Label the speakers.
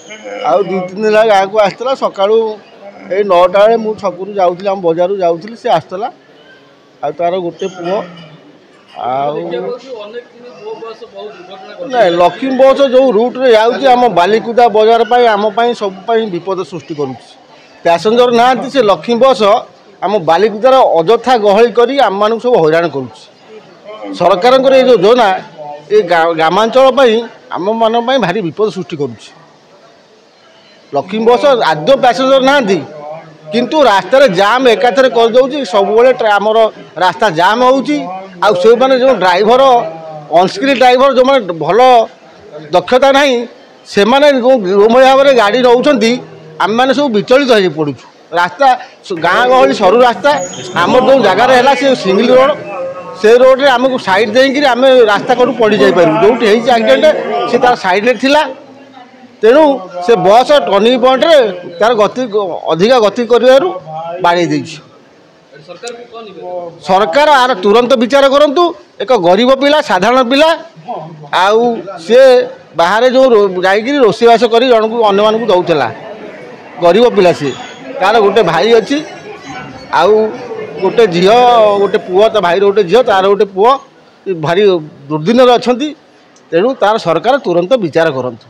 Speaker 1: आउ 2-3 दिन गाँव को आसला सका 9टा बेले मुझे छकू जाऊँगी आम बजार जाऊँगी सी आसला आ तार गोटे पुओ ना लक्ष्मी बस जो रूट रे जाऊँगी आम बालिकुदा बजार आम सब विपद सृष्टि कर पैसेंजर ना से लक्ष्मी बस आम बालिकुदार अजथा गहली कर आम मान सब हैरान कर सरकार जो योजना ये ग्रामांचल आम मान भारी विपद सृष्टि कर लक्ष्मी बस आदौ पैसेंजर ना किंतु रास्तार जाम एकाथरे कर दौर सब आमर रास्ता जाम हो मैंने जो ड्राइवर अनस्किल ड्राइवर जो मैंने भल दक्षता ना से भाव में गाड़ी नौकरी आम मैंने सब विचलित हो पड़ू रास्ता गाँ गहली सरू रास्ता आम जो जगार है सी सिंगल रोड से रोड रे आमको साइड देकर आम रास्ता कौन पड़ जापर जो एक्सीडेंट से तार साइड रे थिला तेणु से बस टर्निंग पॉइंट रे तार गति अधिका गति कर बाड़े सरकार आर तुरंत विचार करंतु एक गरीब पिला साधारण पिला आउ से बाहर जो जाइए रोषेबास कर जन को अन्य मानक दौला गरीब पिला सी तार गोटे भाई अच्छी आउ गोटे झील गोटे पुओ ता भाई गोटे झील तार गोटे पुओ भारी दुर्दिन अच्छा तेणु तार सरकार तुरंत विचार करंतु।